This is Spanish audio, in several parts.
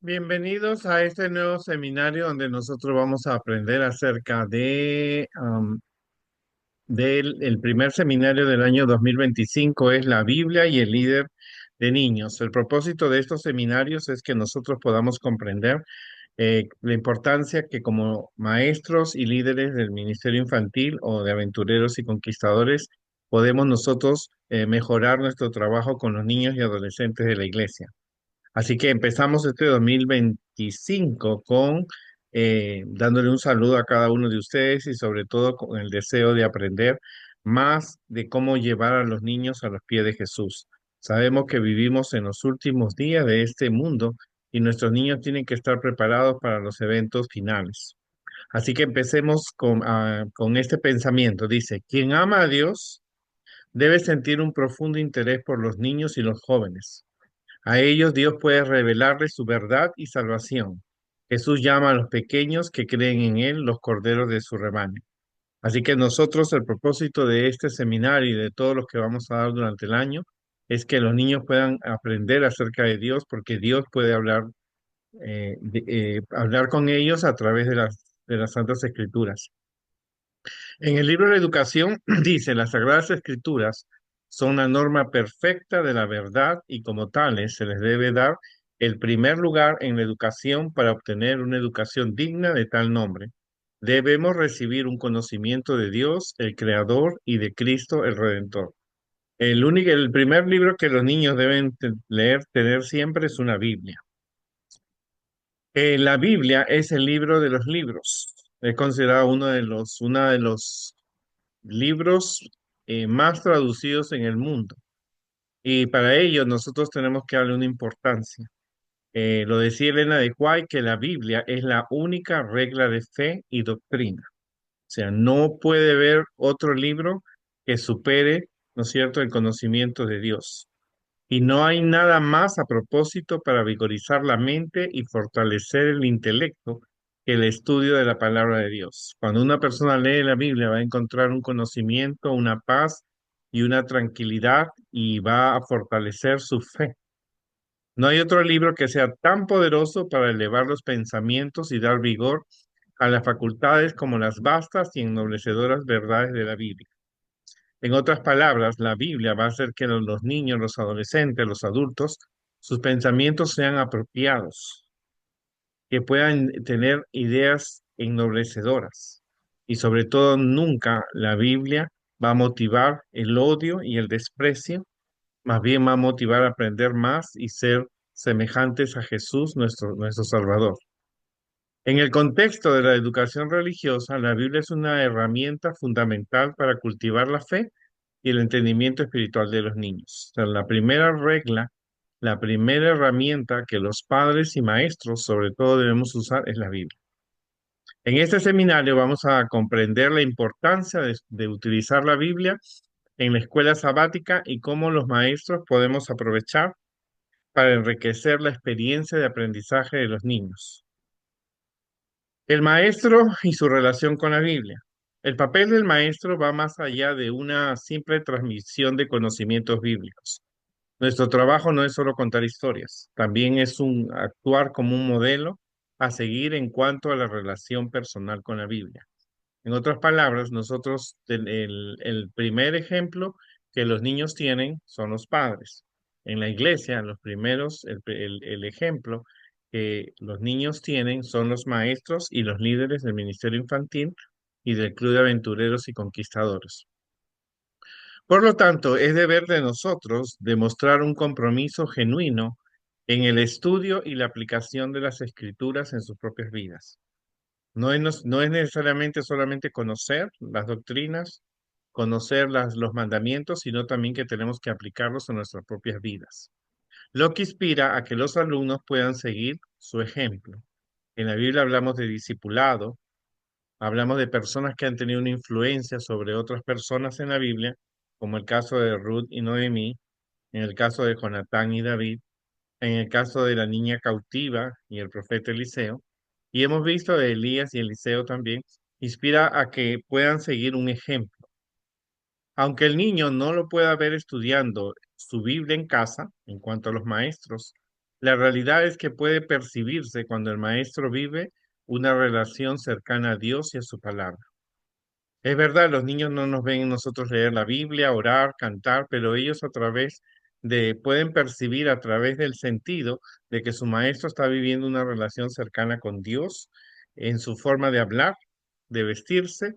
Bienvenidos a este nuevo seminario donde nosotros vamos a aprender acerca del el primer seminario del año 2025, es la Biblia y el líder de niños. El propósito de estos seminarios es que nosotros podamos comprender la importancia que como maestros y líderes del ministerio infantil o de aventureros y conquistadores podemos nosotros mejorar nuestro trabajo con los niños y adolescentes de la iglesia. Así que empezamos este 2025 con dándole un saludo a cada uno de ustedes y sobre todo con el deseo de aprender más de cómo llevar a los niños a los pies de Jesús. Sabemos que vivimos en los últimos días de este mundo y nuestros niños tienen que estar preparados para los eventos finales. Así que empecemos con este pensamiento. Dice, quien ama a Dios debe sentir un profundo interés por los niños y los jóvenes. A ellos Dios puede revelarles su verdad y salvación. Jesús llama a los pequeños que creen en Él los corderos de su rebaño. Así que nosotros, el propósito de este seminario y de todos los que vamos a dar durante el año es que los niños puedan aprender acerca de Dios, porque Dios puede hablar con ellos a través de las Santas Escrituras. En el libro de la educación dice, las Sagradas Escrituras son la norma perfecta de la verdad y como tales se les debe dar el primer lugar en la educación para obtener una educación digna de tal nombre. Debemos recibir un conocimiento de Dios, el Creador, y de Cristo, el Redentor. El primer libro que los niños deben leer, tener siempre es una Biblia. La Biblia es el libro de los libros. Es considerado uno de los libros más traducidos en el mundo. Y para ello nosotros tenemos que darle una importancia. Lo decía Elena de White, que la Biblia es la única regla de fe y doctrina. O sea, no puede haber otro libro que supere, ¿no es cierto?, el conocimiento de Dios. Y no hay nada más a propósito para vigorizar la mente y fortalecer el intelecto que el estudio de la palabra de Dios. Cuando una persona lee la Biblia va a encontrar un conocimiento, una paz y una tranquilidad y va a fortalecer su fe. No hay otro libro que sea tan poderoso para elevar los pensamientos y dar vigor a las facultades como las vastas y ennoblecederas verdades de la Biblia. En otras palabras, la Biblia va a hacer que los niños, los adolescentes, los adultos, sus pensamientos sean apropiados, que puedan tener ideas ennoblecedoras. Y sobre todo, nunca la Biblia va a motivar el odio y el desprecio, más bien va a motivar a aprender más y ser semejantes a Jesús, nuestro Salvador. En el contexto de la educación religiosa, la Biblia es una herramienta fundamental para cultivar la fe y el entendimiento espiritual de los niños. O sea, la primera regla, la primera herramienta que los padres y maestros sobre todo debemos usar es la Biblia. En este seminario vamos a comprender la importancia de utilizar la Biblia en la escuela sabática y cómo los maestros podemos aprovechar para enriquecer la experiencia de aprendizaje de los niños. El maestro y su relación con la Biblia. El papel del maestro va más allá de una simple transmisión de conocimientos bíblicos. Nuestro trabajo no es solo contar historias, también es un actuar como un modelo a seguir en cuanto a la relación personal con la Biblia. En otras palabras, el primer ejemplo que los niños tienen son los padres. En la iglesia, los primeros, el ejemplo que los niños tienen son los maestros y los líderes del ministerio infantil y del Club de Aventureros y Conquistadores. Por lo tanto, es deber de nosotros demostrar un compromiso genuino en el estudio y la aplicación de las escrituras en sus propias vidas. No es necesariamente solamente conocer las doctrinas, conocer los mandamientos, sino también que tenemos que aplicarlos en nuestras propias vidas. Lo que inspira a que los alumnos puedan seguir su ejemplo. En la Biblia hablamos de discipulado, hablamos de personas que han tenido una influencia sobre otras personas en la Biblia, como el caso de Ruth y Noemí, en el caso de Jonatán y David, en el caso de la niña cautiva y el profeta Eliseo, y hemos visto de Elías y Eliseo también, inspira a que puedan seguir un ejemplo. Aunque el niño no lo pueda ver estudiando su Biblia en casa, en cuanto a los maestros, La realidad es que puede percibirse cuando el maestro vive una relación cercana a Dios y a su palabra. Es verdad, los niños no nos ven nosotros leer la Biblia, orar, cantar, pero ellos pueden percibir a través del sentido de que su maestro está viviendo una relación cercana con Dios en su forma de hablar, de vestirse,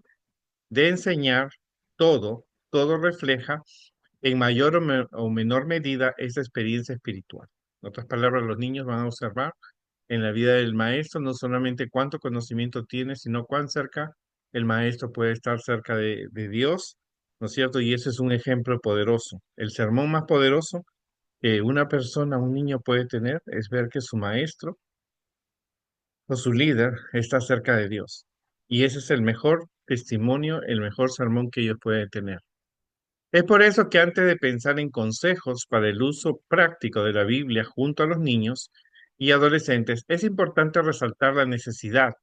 de enseñar, todo refleja en mayor o menor medida esa experiencia espiritual. En otras palabras, los niños van a observar en la vida del maestro no solamente cuánto conocimiento tiene, sino cuán cerca el maestro puede estar cerca de Dios, ¿no es cierto? Y ese es un ejemplo poderoso. El sermón más poderoso que una persona, un niño puede tener es ver que su maestro o su líder está cerca de Dios. Y ese es el mejor testimonio, el mejor sermón que ellos pueden tener. Es por eso que antes de pensar en consejos para el uso práctico de la Biblia junto a los niños y adolescentes, es importante resaltar la necesidad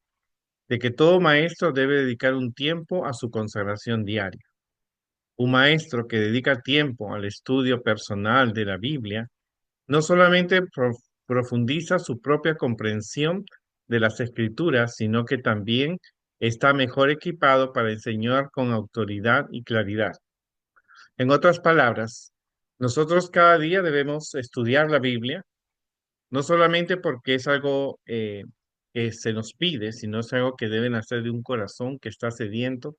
de que todo maestro debe dedicar un tiempo a su consagración diaria. Un maestro que dedica tiempo al estudio personal de la Biblia no solamente profundiza su propia comprensión de las escrituras, sino que también está mejor equipado para enseñar con autoridad y claridad. En otras palabras, nosotros cada día debemos estudiar la Biblia, no solamente porque es algo que se nos pide, sino es algo que deben hacer de un corazón que está sediento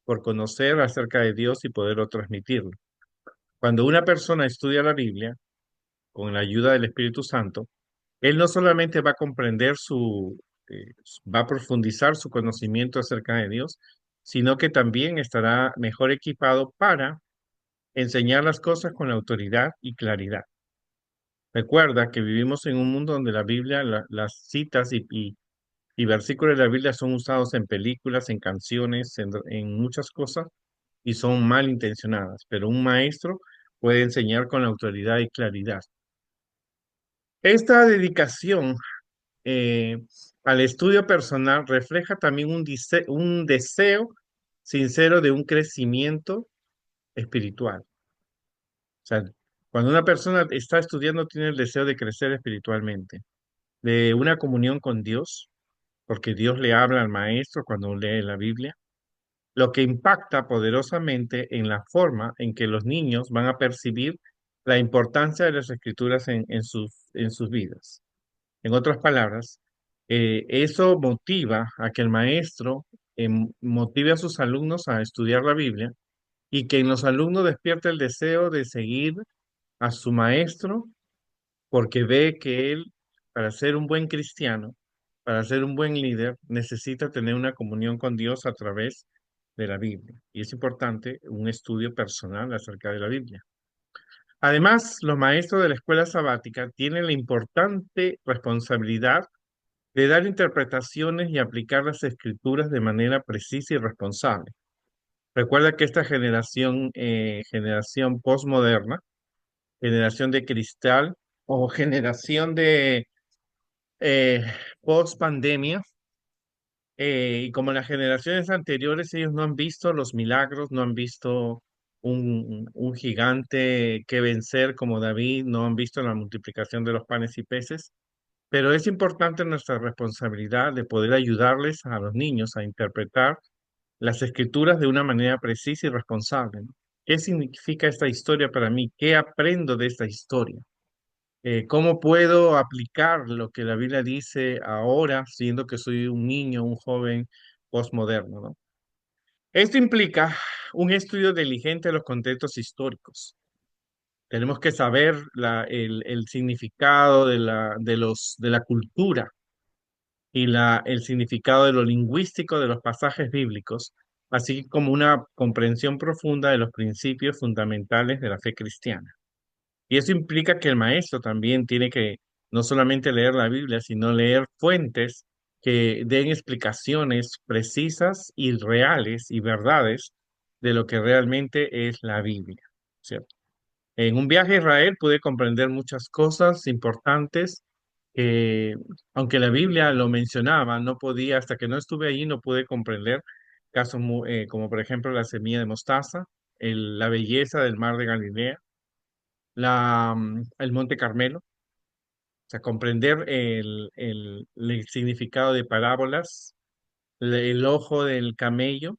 por conocer acerca de Dios y poderlo transmitirlo. Cuando una persona estudia la Biblia, con la ayuda del Espíritu Santo, él no solamente va a eh, va a profundizar su conocimiento acerca de Dios, sino que también estará mejor equipado para enseñar las cosas con autoridad y claridad. Recuerda que vivimos en un mundo donde la Biblia, las citas y versículos de la Biblia son usados en películas, en canciones, en muchas cosas y son mal intencionadas, pero un maestro puede enseñar con autoridad y claridad. Esta dedicación eh, al estudio personal refleja también un deseo sincero de un crecimiento espiritual. O sea, cuando una persona está estudiando, tiene el deseo de crecer espiritualmente, de una comunión con Dios, porque Dios le habla al maestro cuando lee la Biblia, lo que impacta poderosamente en la forma en que los niños van a percibir la importancia de las escrituras en sus vidas. En otras palabras, eso motiva a que el maestro motive a sus alumnos a estudiar la Biblia y que en los alumnos despierte el deseo de seguir a su maestro porque ve que él, para ser un buen cristiano, para ser un buen líder, necesita tener una comunión con Dios a través de la Biblia. Y es importante un estudio personal acerca de la Biblia. Además, los maestros de la escuela sabática tienen la importante responsabilidad de dar interpretaciones y aplicar las escrituras de manera precisa y responsable. Recuerda que esta generación postmoderna, generación de cristal o generación de eh, post pandemia. Y como las generaciones anteriores, ellos no han visto los milagros, no han visto un gigante que vencer como David, no han visto la multiplicación de los panes y peces, pero es importante nuestra responsabilidad de poder ayudarles a los niños a interpretar las escrituras de una manera precisa y responsable, ¿no? ¿Qué significa esta historia para mí? ¿Qué aprendo de esta historia? ¿Cómo puedo aplicar lo que la Biblia dice ahora, siendo que soy un niño, un joven postmoderno, ¿no? Esto implica un estudio diligente de los contextos históricos. Tenemos que saber el significado de la cultura y el significado de lo lingüístico de los pasajes bíblicos, así como una comprensión profunda de los principios fundamentales de la fe cristiana. Y eso implica que el maestro también tiene que no solamente leer la Biblia, sino leer fuentes que den explicaciones precisas y reales y verdades de lo que realmente es la Biblia, ¿cierto? En un viaje a Israel pude comprender muchas cosas importantes que, aunque la Biblia lo mencionaba, no podía, hasta que no estuve allí, no pude comprender casos como por ejemplo la semilla de mostaza, la belleza del mar de Galilea, el Monte Carmelo. O sea, comprender el significado de parábolas, el ojo del camello. O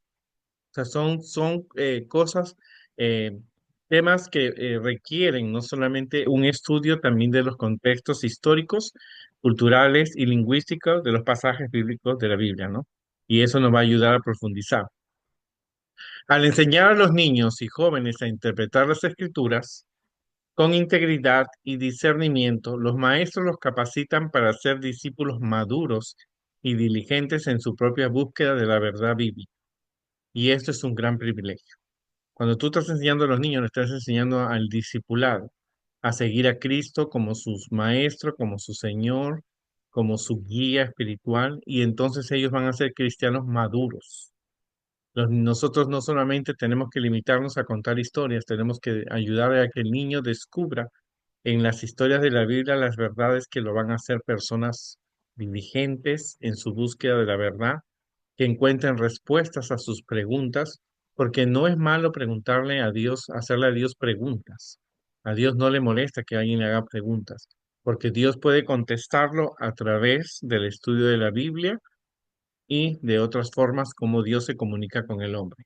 sea, son cosas, eh, temas que requieren no solamente un estudio también de los contextos históricos, culturales y lingüísticos de los pasajes bíblicos de la Biblia, ¿no? Y eso nos va a ayudar a profundizar. Al enseñar a los niños y jóvenes a interpretar las escrituras con integridad y discernimiento, los maestros los capacitan para ser discípulos maduros y diligentes en su propia búsqueda de la verdad bíblica. Y esto es un gran privilegio. Cuando tú estás enseñando a los niños, le estás enseñando al discipulado a seguir a Cristo como su maestro, como su Señor, como su guía espiritual, y entonces ellos van a ser cristianos maduros. Nosotros no solamente tenemos que limitarnos a contar historias, tenemos que ayudar a que el niño descubra en las historias de la Biblia las verdades que lo van a hacer personas diligentes en su búsqueda de la verdad, que encuentren respuestas a sus preguntas, porque no es malo preguntarle a Dios, hacerle a Dios preguntas. A Dios no le molesta que alguien le haga preguntas, porque Dios puede contestarlo a través del estudio de la Biblia y de otras formas como Dios se comunica con el hombre.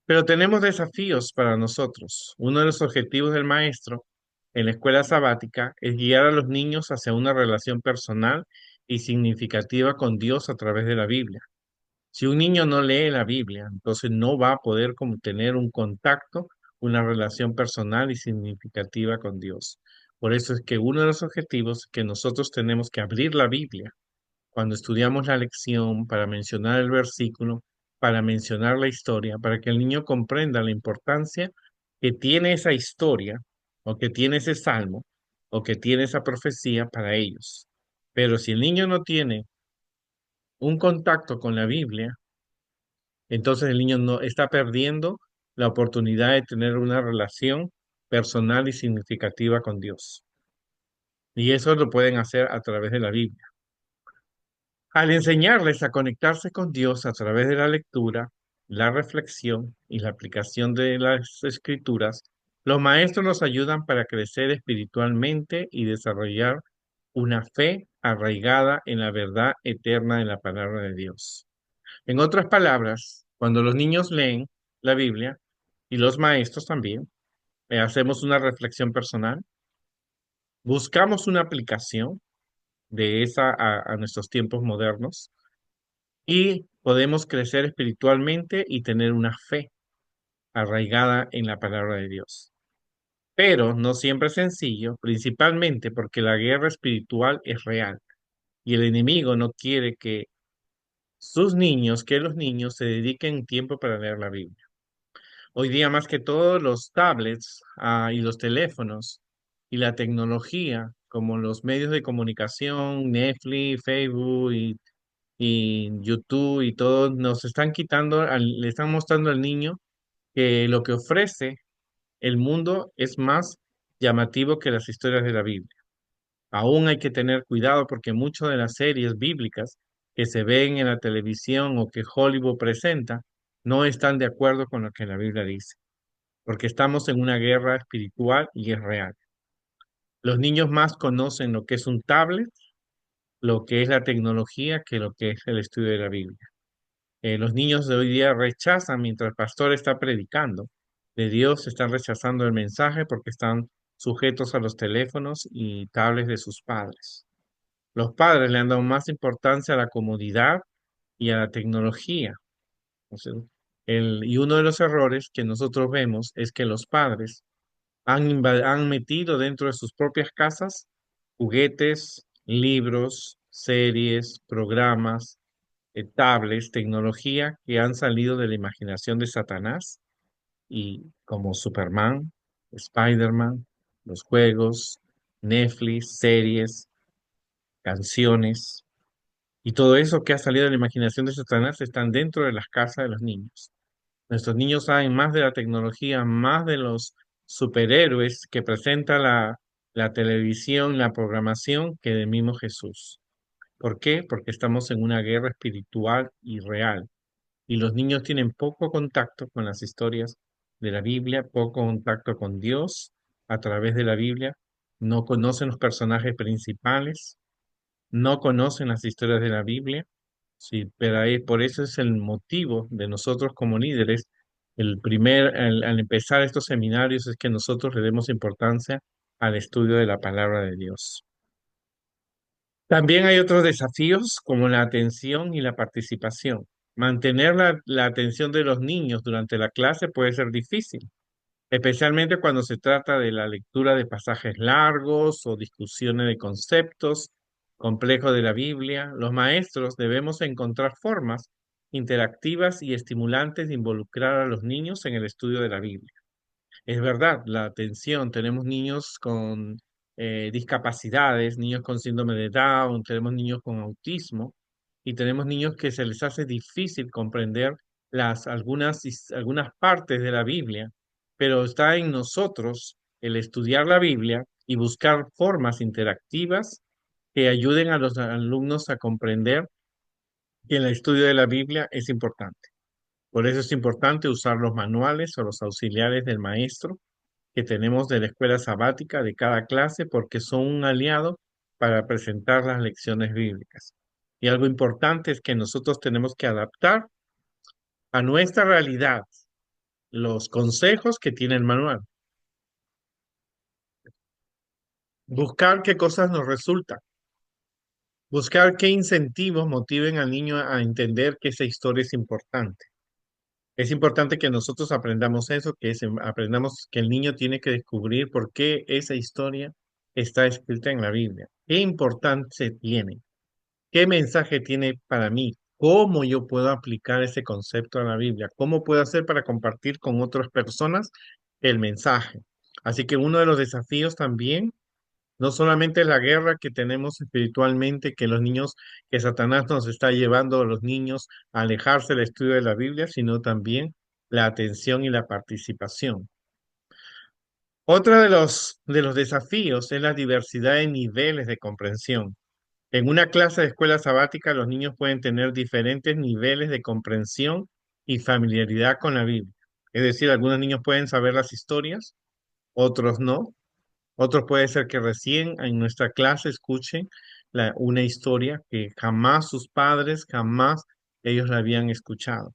Pero tenemos desafíos para nosotros. Uno de los objetivos del maestro en la escuela sabática es guiar a los niños hacia una relación personal y significativa con Dios a través de la Biblia. Si un niño no lee la Biblia, entonces no va a poder como tener un contacto, una relación personal y significativa con Dios. Por eso es que uno de los objetivos es que nosotros tenemos que abrir la Biblia cuando estudiamos la lección, para mencionar el versículo, para mencionar la historia, para que el niño comprenda la importancia que tiene esa historia, o que tiene ese salmo, o que tiene esa profecía para ellos. Pero si el niño no tiene un contacto con la Biblia, entonces el niño no está perdiendo la oportunidad de tener una relación personal y significativa con Dios. Y eso lo pueden hacer a través de la Biblia. Al enseñarles a conectarse con Dios a través de la lectura, la reflexión y la aplicación de las escrituras, los maestros nos ayudan para crecer espiritualmente y desarrollar una fe arraigada en la verdad eterna de la palabra de Dios. En otras palabras, cuando los niños leen la Biblia y los maestros también, hacemos una reflexión personal, buscamos una aplicación de esa a nuestros tiempos modernos y podemos crecer espiritualmente y tener una fe arraigada en la palabra de Dios. Pero no siempre es sencillo, principalmente porque la guerra espiritual es real y el enemigo no quiere que que los niños se dediquen tiempo para leer la Biblia. Hoy día más que todo los tablets, y los teléfonos y la tecnología, como los medios de comunicación, Netflix, Facebook y YouTube y todo, nos están quitando, le están mostrando al niño que lo que ofrece el mundo es más llamativo que las historias de la Biblia. Aún hay que tener cuidado porque muchas de las series bíblicas que se ven en la televisión o que Hollywood presenta no están de acuerdo con lo que la Biblia dice, porque estamos en una guerra espiritual y es real. Los niños más conocen lo que es un tablet, lo que es la tecnología, que lo que es el estudio de la Biblia. Los niños de hoy día rechazan mientras el pastor está predicando de Dios, están rechazando el mensaje porque están sujetos a los teléfonos y tablets de sus padres. Los padres le han dado más importancia a la comodidad y a la tecnología. O sea, y uno de los errores que nosotros vemos es que los padres han metido dentro de sus propias casas juguetes, libros, series, programas, tablets, tecnología que han salido de la imaginación de Satanás y como Superman, Spider-Man, los juegos, Netflix, series, canciones y todo eso que ha salido de la imaginación de Satanás están dentro de las casas de los niños. Nuestros niños saben más de la tecnología, más de los superhéroes que presenta la televisión, la programación, que del mismo Jesús. ¿Por qué? Porque estamos en una guerra espiritual y real. Y los niños tienen poco contacto con las historias de la Biblia, poco contacto con Dios a través de la Biblia, no conocen los personajes principales, no conocen las historias de la Biblia. Sí, pero ahí, por eso es el motivo de nosotros como líderes, al empezar estos seminarios es que nosotros le demos importancia al estudio de la palabra de Dios. También hay otros desafíos como la atención y la participación. Mantener la atención de los niños durante la clase puede ser difícil, especialmente cuando se trata de la lectura de pasajes largos o discusiones de conceptos complejos de la Biblia. Los maestros debemos encontrar formas interactivas y estimulantes de involucrar a los niños en el estudio de la Biblia. Es verdad, la atención, tenemos niños con discapacidades, niños con síndrome de Down, tenemos niños con autismo y tenemos niños que se les hace difícil comprender algunas partes de la Biblia, pero está en nosotros el estudiar la Biblia y buscar formas interactivas que ayuden a los alumnos a comprender que el estudio de la Biblia es importante. Por eso es importante usar los manuales o los auxiliares del maestro que tenemos de la escuela sabática de cada clase porque son un aliado para presentar las lecciones bíblicas. Y algo importante es que nosotros tenemos que adaptar a nuestra realidad los consejos que tiene el manual. Buscar qué cosas nos resultan. Buscar qué incentivos motiven al niño a entender que esa historia es importante. Es importante que nosotros aprendamos eso, aprendamos que el niño tiene que descubrir por qué esa historia está escrita en la Biblia. ¿Qué importancia tiene? ¿Qué mensaje tiene para mí? ¿Cómo yo puedo aplicar ese concepto a la Biblia? ¿Cómo puedo hacer para compartir con otras personas el mensaje? Así que uno de los desafíos también, no solamente la guerra que tenemos espiritualmente, que los niños, que Satanás nos está llevando a los niños a alejarse del estudio de la Biblia, sino también la atención y la participación. Otro de los desafíos es la diversidad de niveles de comprensión. En una clase de escuela sabática, los niños pueden tener diferentes niveles de comprensión y familiaridad con la Biblia. Es decir, algunos niños pueden saber las historias, otros no. Otros puede ser que recién en nuestra clase escuchen una historia que jamás sus padres, jamás ellos la habían escuchado.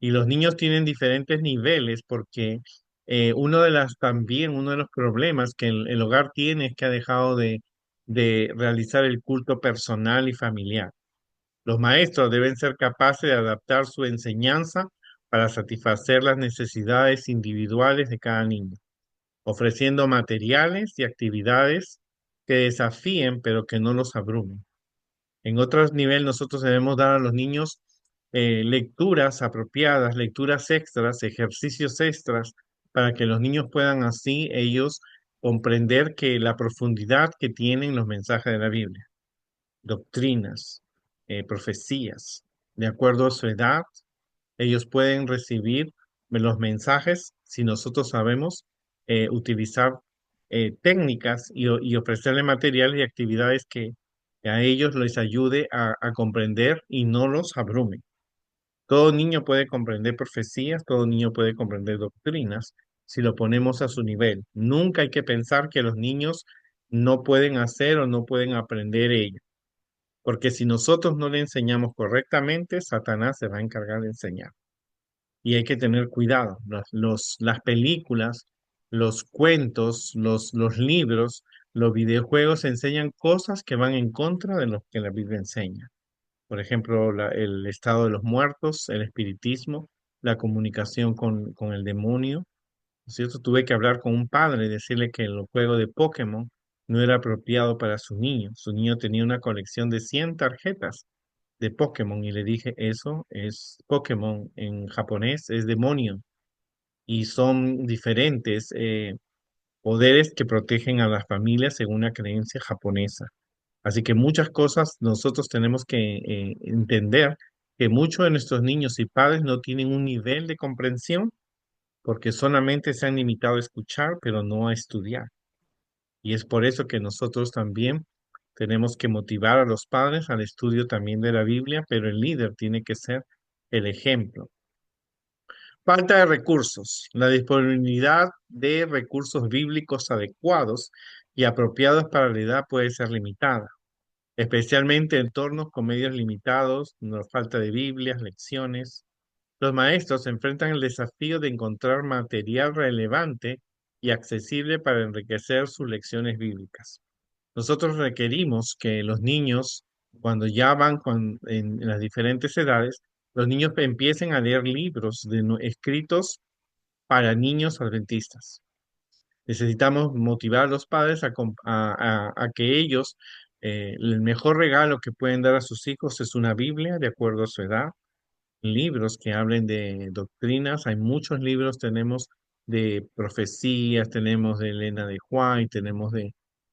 Y los niños tienen diferentes niveles porque uno de los problemas que el hogar tiene es que ha dejado de realizar el culto personal y familiar. Los maestros deben ser capaces de adaptar su enseñanza para satisfacer las necesidades individuales de cada niño, ofreciendo materiales y actividades que desafíen pero que no los abrumen. En otro nivel, nosotros debemos dar a los niños lecturas apropiadas, lecturas extras, ejercicios extras, para que los niños puedan así ellos comprender que la profundidad que tienen los mensajes de la Biblia, doctrinas, profecías, de acuerdo a su edad, ellos pueden recibir los mensajes si nosotros sabemos utilizar técnicas y ofrecerle materiales y actividades que a ellos les ayude a comprender y no los abrume. Todo niño puede comprender profecías, todo niño puede comprender doctrinas si lo ponemos a su nivel. Nunca hay que pensar que los niños no pueden hacer o no pueden aprender ello, porque si nosotros no le enseñamos correctamente, Satanás se va a encargar de enseñar. Y hay que tener cuidado. Las películas, los cuentos, los libros, los videojuegos enseñan cosas que van en contra de lo que la Biblia enseña. Por ejemplo, el estado de los muertos, el espiritismo, la comunicación con el demonio. ¿No es cierto? Tuve que hablar con un padre y decirle que el juego de Pokémon no era apropiado para su niño. Su niño tenía una colección de 100 tarjetas de Pokémon y le dije, eso es Pokémon en japonés, es demonio y son diferentes poderes que protegen a las familias según una creencia japonesa. Así que muchas cosas nosotros tenemos que entender que muchos de nuestros niños y padres no tienen un nivel de comprensión porque solamente se han limitado a escuchar, pero no a estudiar. Y es por eso que nosotros también tenemos que motivar a los padres al estudio también de la Biblia, pero el líder tiene que ser el ejemplo. Falta de recursos. La disponibilidad de recursos bíblicos adecuados y apropiados para la edad puede ser limitada, especialmente en entornos con medios limitados, no falta de Biblias, lecciones. Los maestros se enfrentan el desafío de encontrar material relevante y accesible para enriquecer sus lecciones bíblicas. Nosotros requerimos que los niños, cuando ya van en las diferentes edades, los niños empiecen a leer libros escritos para niños adventistas. Necesitamos motivar a los padres a que ellos, el mejor regalo que pueden dar a sus hijos es una Biblia de acuerdo a su edad, libros que hablen de doctrinas. Hay muchos libros, tenemos de profecías, tenemos de Elena de White,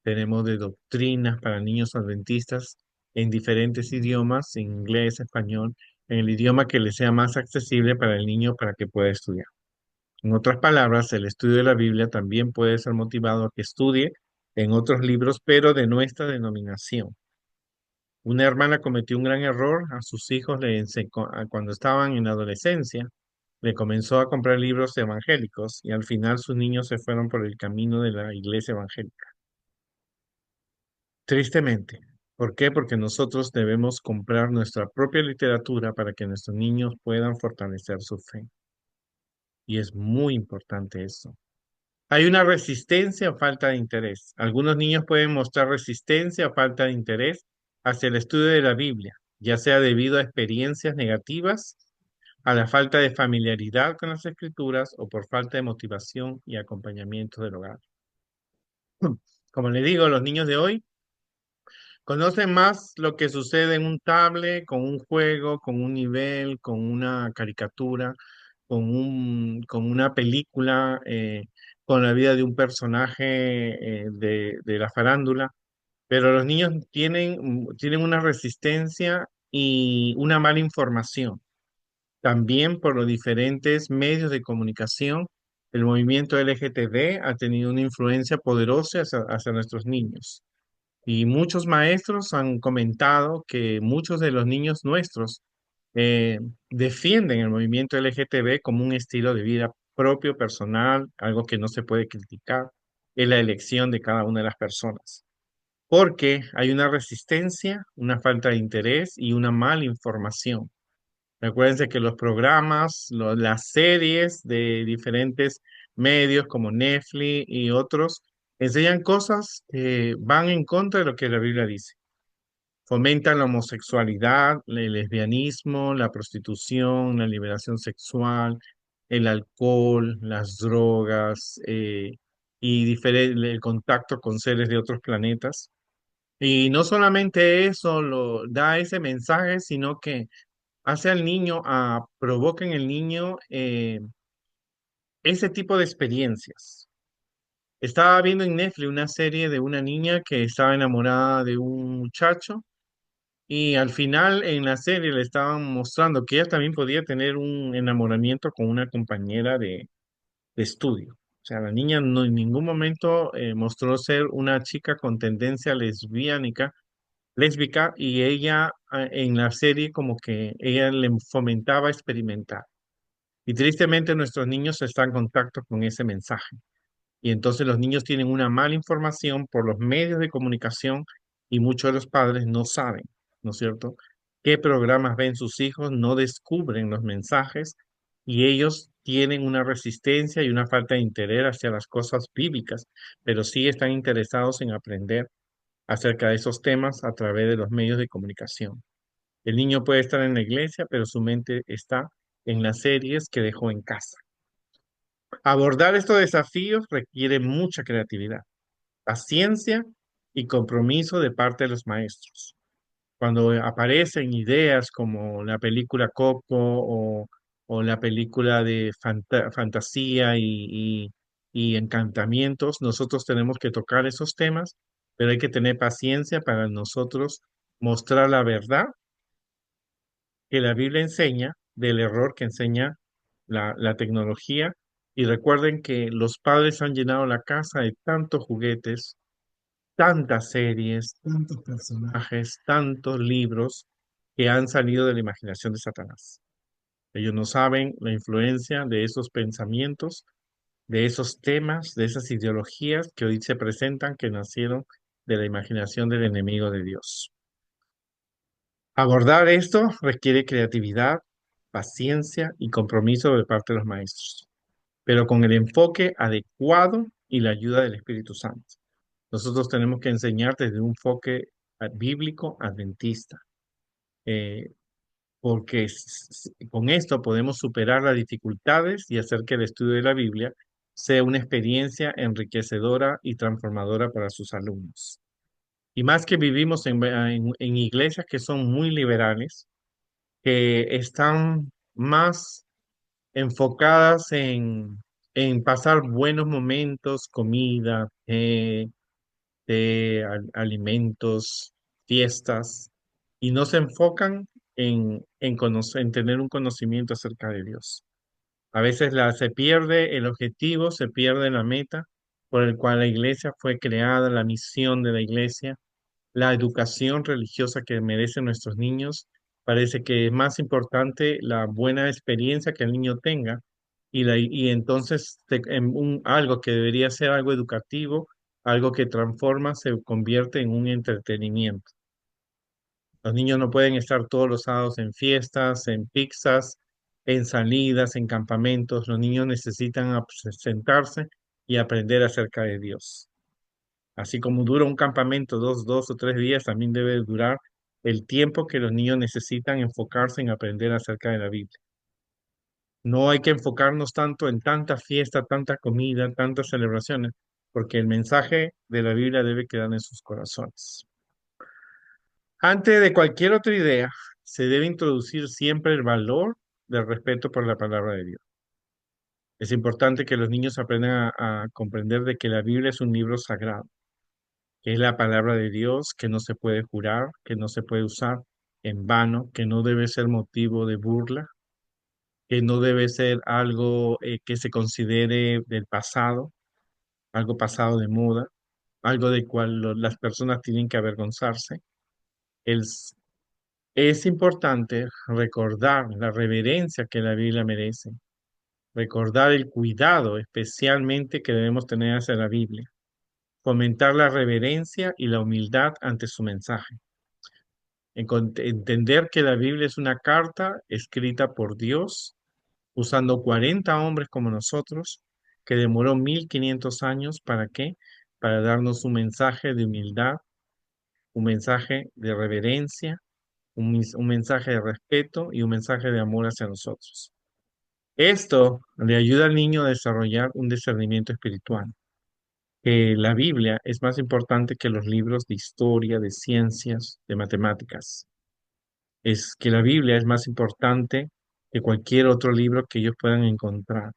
tenemos de doctrinas para niños adventistas en diferentes idiomas, inglés, español, en el idioma que le sea más accesible para el niño para que pueda estudiar. En otras palabras, el estudio de la Biblia también puede ser motivado a que estudie en otros libros, pero de nuestra denominación. Una hermana cometió un gran error a sus hijos cuando estaban en la adolescencia. Le comenzó a comprar libros evangélicos y al final sus niños se fueron por el camino de la iglesia evangélica. Tristemente. ¿Por qué? Porque nosotros debemos comprar nuestra propia literatura para que nuestros niños puedan fortalecer su fe. Y es muy importante eso. Hay una resistencia o falta de interés. Algunos niños pueden mostrar resistencia o falta de interés hacia el estudio de la Biblia, ya sea debido a experiencias negativas, a la falta de familiaridad con las escrituras o por falta de motivación y acompañamiento del hogar. Como le digo, los niños de hoy conocen más lo que sucede en un tablet, con un juego, con un nivel, con una caricatura, con una película, con la vida de un personaje de la farándula. Pero los niños tienen una resistencia y una mala información. También por los diferentes medios de comunicación, el movimiento LGTB ha tenido una influencia poderosa hacia nuestros niños. Y muchos maestros han comentado que muchos de los niños nuestros defienden el movimiento LGTB como un estilo de vida propio, personal, algo que no se puede criticar, en la elección de cada una de las personas. Porque hay una resistencia, una falta de interés y una mala información. Recuérdense que los programas, las series de diferentes medios como Netflix y otros enseñan cosas que van en contra de lo que la Biblia dice. Fomentan la homosexualidad, el lesbianismo, la prostitución, la liberación sexual, el alcohol, las drogas el contacto con seres de otros planetas. Y no solamente eso lo da ese mensaje, sino que hace al niño, provoca en el niño ese tipo de experiencias. Estaba viendo en Netflix una serie de una niña que estaba enamorada de un muchacho y al final en la serie le estaban mostrando que ella también podía tener un enamoramiento con una compañera de estudio. O sea, la niña no en ningún momento mostró ser una chica con tendencia lésbica y ella en la serie como que ella le fomentaba experimentar. Y tristemente nuestros niños están en contacto con ese mensaje. Y entonces los niños tienen una mala información por los medios de comunicación y muchos de los padres no saben, ¿no es cierto? ¿Qué programas ven sus hijos? No descubren los mensajes y ellos tienen una resistencia y una falta de interés hacia las cosas bíblicas, pero sí están interesados en aprender acerca de esos temas a través de los medios de comunicación. El niño puede estar en la iglesia, pero su mente está en las series que dejó en casa. Abordar estos desafíos requiere mucha creatividad, paciencia y compromiso de parte de los maestros. Cuando aparecen ideas como la película Coco o la película de fantasía y encantamientos, nosotros tenemos que tocar esos temas, pero hay que tener paciencia para nosotros mostrar la verdad que la Biblia enseña del error que enseña la tecnología. Y recuerden que los padres han llenado la casa de tantos juguetes, tantas series, tantos personajes, tantos libros que han salido de la imaginación de Satanás. Ellos no saben la influencia de esos pensamientos de esos temas, de esas ideologías que hoy se presentan, que nacieron de la imaginación del enemigo de Dios. Abordar esto requiere creatividad, paciencia y compromiso de parte de los maestros, pero con el enfoque adecuado y la ayuda del Espíritu Santo. Nosotros tenemos que enseñar desde un enfoque bíblico adventista, eh, porque con esto podemos superar las dificultades y hacer que el estudio de la Biblia sea una experiencia enriquecedora y transformadora para sus alumnos. Y más que vivimos en iglesias que son muy liberales, que están más enfocadas en pasar buenos momentos, comida, alimentos, fiestas, y no se enfocan en tener un conocimiento acerca de Dios. A veces se pierde el objetivo, se pierde la meta por el cual la iglesia fue creada, la misión de la iglesia, la educación religiosa que merecen nuestros niños. Parece que es más importante la buena experiencia que el niño tenga y entonces algo que debería ser algo educativo, algo que transforma, se convierte en un entretenimiento. Los niños no pueden estar todos los sábados en fiestas, en pizzas, en salidas, en campamentos. Los niños necesitan sentarse y aprender acerca de Dios. Así como dura un campamento, dos o tres días, también debe durar el tiempo que los niños necesitan enfocarse en aprender acerca de la Biblia. No hay que enfocarnos tanto en tanta fiesta, tanta comida, tantas celebraciones, porque el mensaje de la Biblia debe quedar en sus corazones. Antes de cualquier otra idea, se debe introducir siempre el valor del respeto por la palabra de Dios. Es importante que los niños aprendan a comprender de que la Biblia es un libro sagrado, que es la palabra de Dios, que no se puede jurar, que no se puede usar en vano, que no debe ser motivo de burla, que no debe ser algo que se considere del pasado, algo pasado de moda, algo de cual las personas tienen que avergonzarse. Es, es importante recordar la reverencia que la Biblia merece, recordar el cuidado especialmente que debemos tener hacia la Biblia, fomentar la reverencia y la humildad ante su mensaje. Entender que la Biblia es una carta escrita por Dios, usando 40 hombres como nosotros, que demoró 1500 años. ¿Para qué? Para darnos un mensaje de humildad, un mensaje de reverencia, un mensaje de respeto y un mensaje de amor hacia nosotros. Esto le ayuda al niño a desarrollar un discernimiento espiritual, que la Biblia es más importante que los libros de historia, de ciencias, de matemáticas. Es que la Biblia es más importante que cualquier otro libro que ellos puedan encontrar.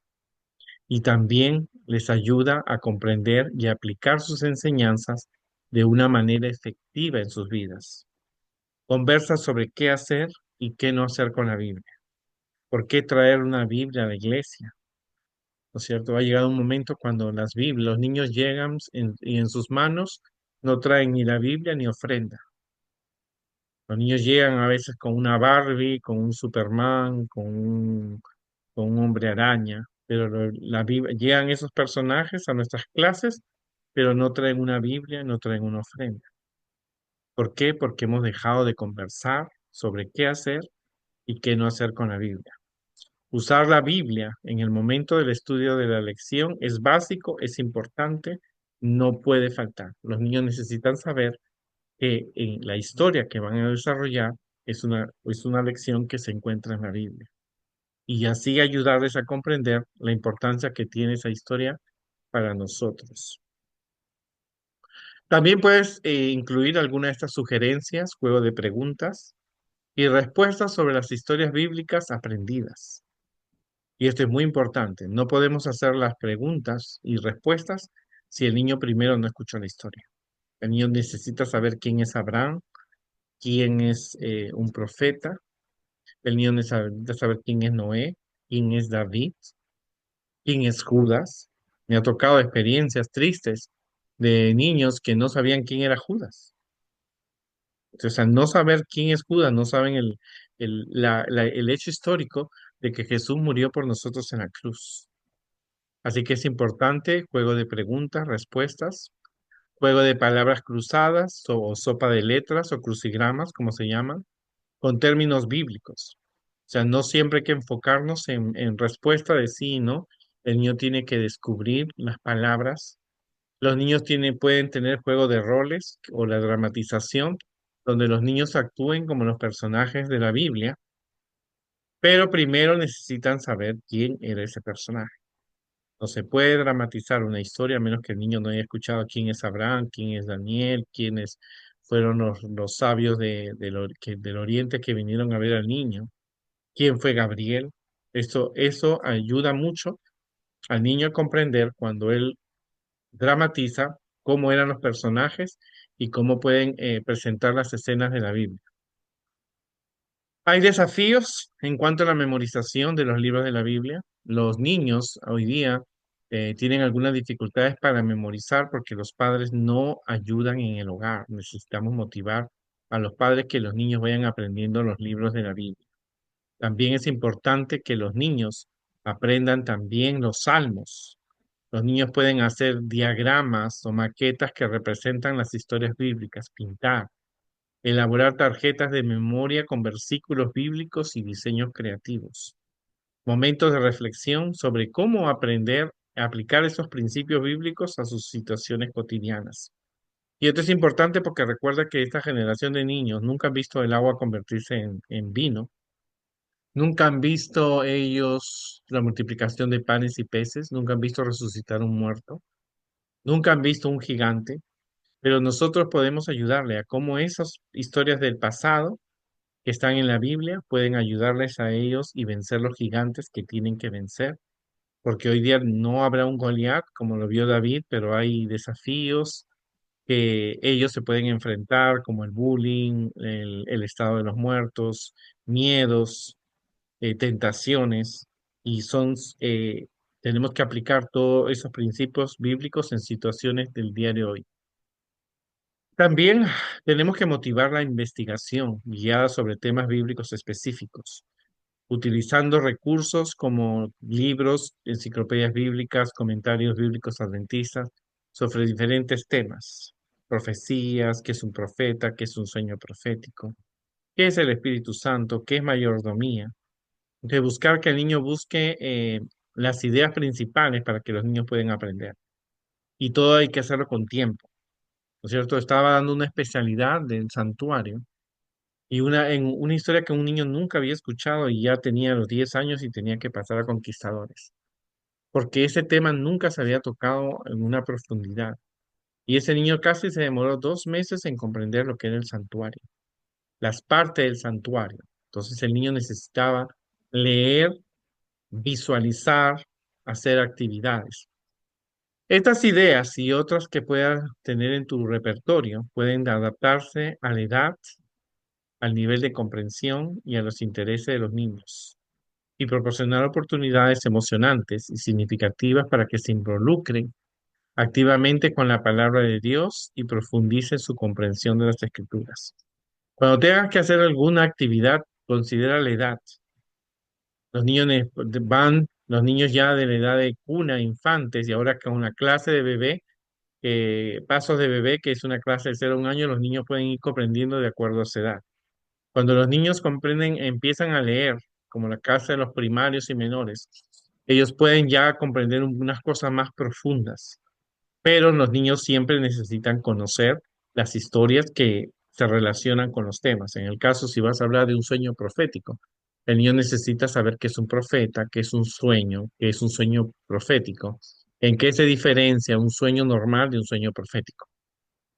Y también les ayuda a comprender y aplicar sus enseñanzas de una manera efectiva en sus vidas. Conversa sobre qué hacer y qué no hacer con la Biblia. ¿Por qué traer una Biblia a la iglesia? ¿No es cierto? Ha llegado un momento cuando los niños llegan y en sus manos no traen ni la Biblia ni ofrenda. Los niños llegan a veces con una Barbie, con un Superman, con un hombre araña, pero llegan esos personajes a nuestras clases, pero no traen una Biblia, no traen una ofrenda. ¿Por qué? Porque hemos dejado de conversar sobre qué hacer y qué no hacer con la Biblia. Usar la Biblia en el momento del estudio de la lección es básico, es importante, no puede faltar. Los niños necesitan saber que en la historia que van a desarrollar es una lección que se encuentra en la Biblia y así ayudarles a comprender la importancia que tiene esa historia para nosotros. También puedes incluir alguna de estas sugerencias, juego de preguntas y respuestas sobre las historias bíblicas aprendidas. Y esto es muy importante. No podemos hacer las preguntas y respuestas si el niño primero no escuchó la historia. El niño necesita saber quién es Abraham, quién es un profeta. El niño necesita saber quién es Noé, quién es David, quién es Judas. Me ha tocado experiencias tristes de niños que no sabían quién era Judas. Entonces, al no saber quién es Judas, no saben el hecho histórico de que Jesús murió por nosotros en la cruz. Así que es importante juego de preguntas, respuestas, juego de palabras cruzadas o sopa de letras o crucigramas, como se llaman, con términos bíblicos. O sea, no siempre hay que enfocarnos en respuesta de sí y no. El niño tiene que descubrir las palabras. Los niños pueden tener juego de roles o la dramatización, donde los niños actúen como los personajes de la Biblia, pero primero necesitan saber quién era ese personaje. No se puede dramatizar una historia a menos que el niño no haya escuchado quién es Abraham, quién es Daniel, quiénes fueron los sabios del Oriente que vinieron a ver al niño, quién fue Gabriel. Eso ayuda mucho al niño a comprender cuando él dramatiza cómo eran los personajes y cómo pueden presentar las escenas de la Biblia. Hay desafíos en cuanto a la memorización de los libros de la Biblia. Los niños hoy día tienen algunas dificultades para memorizar porque los padres no ayudan en el hogar. Necesitamos motivar a los padres que los niños vayan aprendiendo los libros de la Biblia. También es importante que los niños aprendan también los salmos. Los niños pueden hacer diagramas o maquetas que representan las historias bíblicas, pintar, elaborar tarjetas de memoria con versículos bíblicos y diseños creativos. Momentos de reflexión sobre cómo aprender a aplicar esos principios bíblicos a sus situaciones cotidianas. Y esto es importante porque recuerda que esta generación de niños nunca han visto el agua convertirse en vino, nunca han visto ellos la multiplicación de panes y peces, nunca han visto resucitar un muerto, nunca han visto un gigante, pero nosotros podemos ayudarle a cómo esas historias del pasado que están en la Biblia pueden ayudarles a ellos y vencer los gigantes que tienen que vencer, porque hoy día no habrá un Goliat como lo vio David, pero hay desafíos que ellos se pueden enfrentar, como el bullying, el estado de los muertos, miedos, tentaciones, y tenemos que aplicar todos esos principios bíblicos en situaciones del día de hoy. También tenemos que motivar la investigación guiada sobre temas bíblicos específicos, utilizando recursos como libros, enciclopedias bíblicas, comentarios bíblicos adventistas sobre diferentes temas, profecías, qué es un profeta, qué es un sueño profético, qué es el Espíritu Santo, qué es mayordomía, de buscar que el niño busque las ideas principales para que los niños puedan aprender. Y todo hay que hacerlo con tiempo, ¿no es cierto? Estaba dando una especialidad del santuario y en una historia que un niño nunca había escuchado y ya tenía los 10 años y tenía que pasar a conquistadores, porque ese tema nunca se había tocado en una profundidad. Y ese niño casi se demoró 2 meses en comprender lo que era el santuario, las partes del santuario. Entonces el niño necesitaba leer, visualizar, hacer actividades. Estas ideas y otras que puedas tener en tu repertorio pueden adaptarse a la edad, al nivel de comprensión y a los intereses de los niños, y proporcionar oportunidades emocionantes y significativas para que se involucren activamente con la palabra de Dios y profundicen su comprensión de las escrituras. Cuando tengas que hacer alguna actividad, considera la edad. Los niños ya de la edad de cuna, infantes, y ahora con una clase de bebé, pasos de bebé, que es una clase de 0 a 1 año, los niños pueden ir comprendiendo de acuerdo a su edad. Cuando los niños comprenden, empiezan a leer, como la clase de los primarios y menores, ellos pueden ya comprender unas cosas más profundas, pero los niños siempre necesitan conocer las historias que se relacionan con los temas. En el caso, si vas a hablar de un sueño profético, el niño necesita saber qué es un profeta, qué es un sueño, qué es un sueño profético, en qué se diferencia un sueño normal de un sueño profético.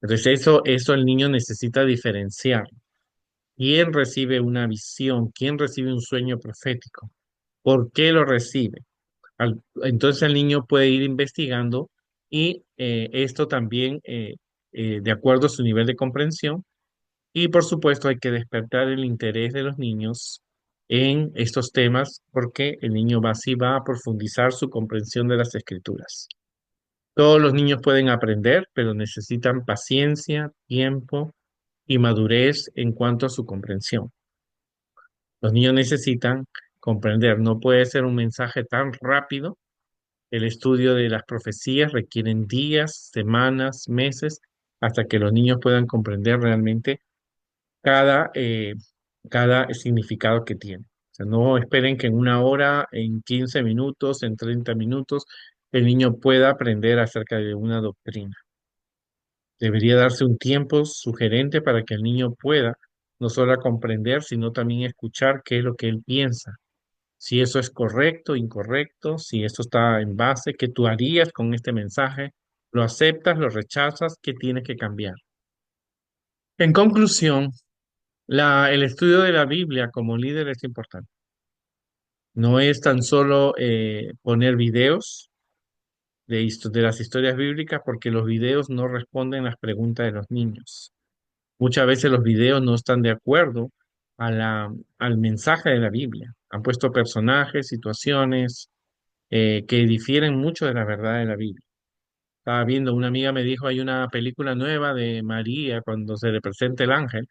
Entonces, eso el niño necesita diferenciar. ¿Quién recibe una visión? ¿Quién recibe un sueño profético? ¿Por qué lo recibe? Entonces el niño puede ir investigando y esto también de acuerdo a su nivel de comprensión. Y por supuesto hay que despertar el interés de los niños en estos temas porque el niño así va a profundizar su comprensión de las escrituras. Todos los niños pueden aprender, pero necesitan paciencia, tiempo y madurez en cuanto a su comprensión. Los niños necesitan comprender, no puede ser un mensaje tan rápido El estudio de las profecías requieren días, semanas, meses, hasta que los niños puedan comprender realmente cada, cada significado que tiene. O sea, no esperen que en una hora, en 15 minutos, en 30 minutos, el niño pueda aprender acerca de una doctrina. Debería darse un tiempo sugerente para que el niño pueda no solo comprender, sino también escuchar qué es lo que él piensa. Si eso es correcto, incorrecto, si esto está en base, qué tú harías con este mensaje, lo aceptas, lo rechazas, qué tienes que cambiar. En conclusión, el estudio de la Biblia como líder es importante. No es tan solo poner videos de las historias bíblicas, porque los videos no responden las preguntas de los niños. Muchas veces los videos no están de acuerdo al mensaje de la Biblia. Han puesto personajes, situaciones que difieren mucho de la verdad de la Biblia. Estaba viendo, una amiga me dijo, hay una película nueva de María cuando se le presenta el ángel.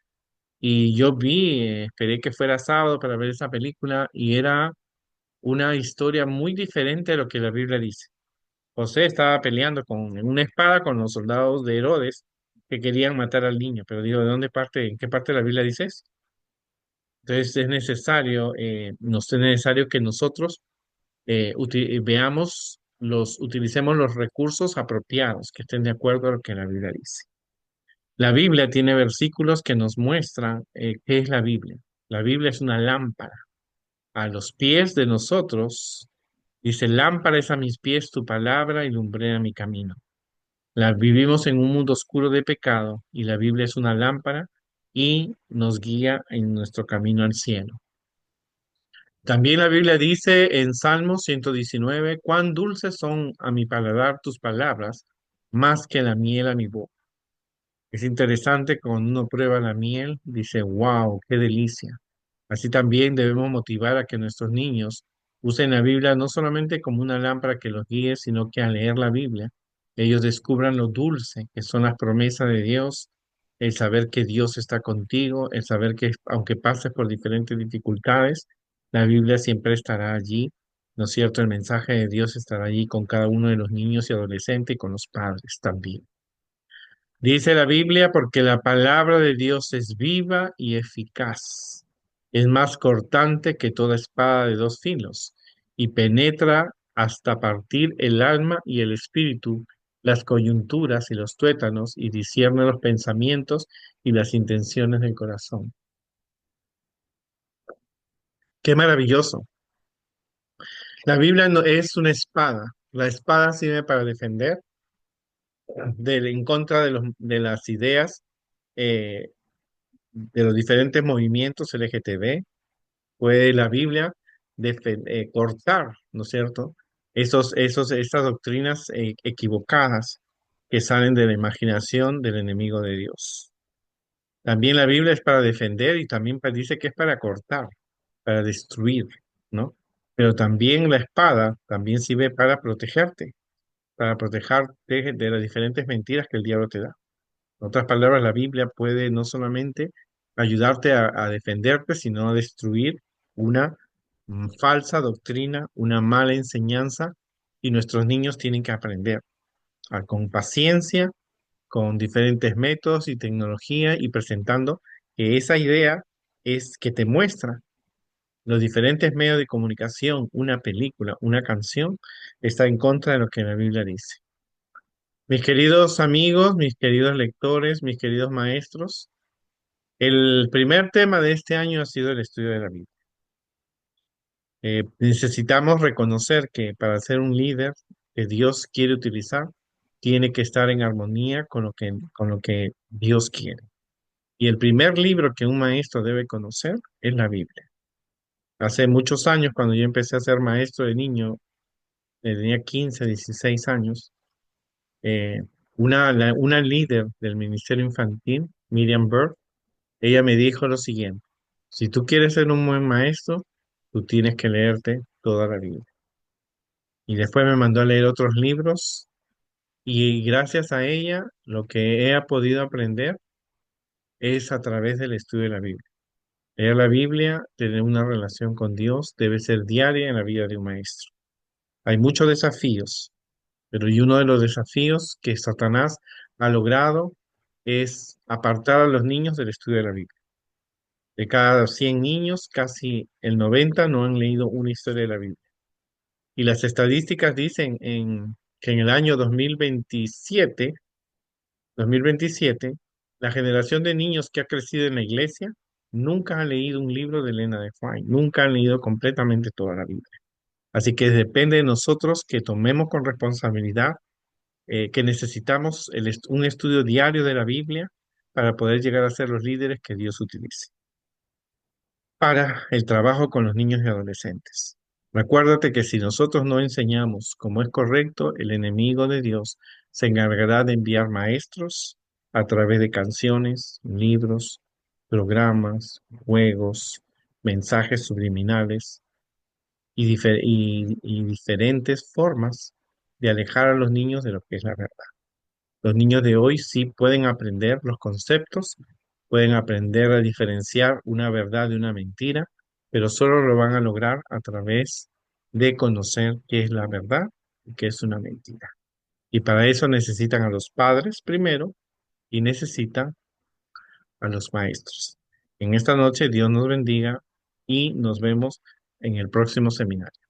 Y yo vi, esperé que fuera sábado para ver esa película y era una historia muy diferente a lo que la Biblia dice. José estaba peleando en una espada con los soldados de Herodes que querían matar al niño, pero digo, en qué parte de la Biblia dice eso? Entonces es necesario, nos es necesario que nosotros utilicemos los recursos apropiados, que estén de acuerdo a lo que la Biblia dice. La Biblia tiene versículos que nos muestran qué es la Biblia. La Biblia es una lámpara a los pies de nosotros. Dice, lámpara es a mis pies tu palabra y lumbrera mi camino. Vivimos en un mundo oscuro de pecado y la Biblia es una lámpara y nos guía en nuestro camino al cielo. También la Biblia dice en Salmo 119, cuán dulces son a mi paladar tus palabras, más que la miel a mi boca. Es interesante cuando uno prueba la miel, dice, wow, qué delicia. Así también debemos motivar a que nuestros niños usen la Biblia no solamente como una lámpara que los guíe, sino que al leer la Biblia, ellos descubran lo dulce que son las promesas de Dios, el saber que Dios está contigo, el saber que aunque pases por diferentes dificultades, la Biblia siempre estará allí, ¿no es cierto? El mensaje de Dios estará allí con cada uno de los niños y adolescentes y con los padres también. Dice la Biblia, porque la palabra de Dios es viva y eficaz. Es más cortante que toda espada de dos filos y penetra hasta partir el alma y el espíritu, las coyunturas y los tuétanos y discierne los pensamientos y las intenciones del corazón. Qué maravilloso. La Biblia no es una espada. La espada sirve para defender en contra de las ideas eh, de los diferentes movimientos LGTB, puede la Biblia cortar, ¿no es cierto? Estas doctrinas equivocadas que salen de la imaginación del enemigo de Dios. También la Biblia es para defender y también dice que es para cortar, para destruir, ¿no? Pero también la espada también sirve para protegerte de las diferentes mentiras que el diablo te da. En otras palabras, la Biblia puede no solamente ayudarte a defenderte, sino a destruir una falsa doctrina, una mala enseñanza, y nuestros niños tienen que aprender con paciencia, con diferentes métodos y tecnología, y presentando que esa idea es que te muestra los diferentes medios de comunicación, una película, una canción, está en contra de lo que la Biblia dice. Mis queridos amigos, mis queridos lectores, mis queridos maestros, el primer tema de este año ha sido el estudio de la Biblia. Necesitamos reconocer que para ser un líder que Dios quiere utilizar, tiene que estar en armonía con lo que Dios quiere. Y el primer libro que un maestro debe conocer es la Biblia. Hace muchos años, cuando yo empecé a ser maestro de niño, tenía 15, 16 años, eh, una líder del Ministerio Infantil, Miriam Bird, ella me dijo lo siguiente: si tú quieres ser un buen maestro, tú tienes que leerte toda la Biblia. Y después me mandó a leer otros libros y gracias a ella lo que he podido aprender es a través del estudio de la Biblia. Leer la Biblia, tener una relación con Dios, debe ser diaria en la vida de un maestro. Hay muchos desafíos, pero y uno de los desafíos que Satanás ha logrado es apartar a los niños del estudio de la Biblia. De cada 100 niños, casi el 90 no han leído una historia de la Biblia. Y las estadísticas dicen que en el año 2027, la generación de niños que ha crecido en la iglesia nunca ha leído un libro de Elena de White, nunca han leído completamente toda la Biblia. Así que depende de nosotros que tomemos con responsabilidad que necesitamos un estudio diario de la Biblia para poder llegar a ser los líderes que Dios utilice para el trabajo con los niños y adolescentes. Recuérdate que si nosotros no enseñamos como es correcto, el enemigo de Dios se encargará de enviar maestros a través de canciones, libros, programas, juegos, mensajes subliminales y diferentes formas de alejar a los niños de lo que es la verdad. Los niños de hoy sí pueden aprender los conceptos, pueden aprender a diferenciar una verdad de una mentira, pero solo lo van a lograr a través de conocer qué es la verdad y qué es una mentira. Y para eso necesitan a los padres primero y necesitan a los maestros. En esta noche Dios nos bendiga y nos vemos en el próximo seminario.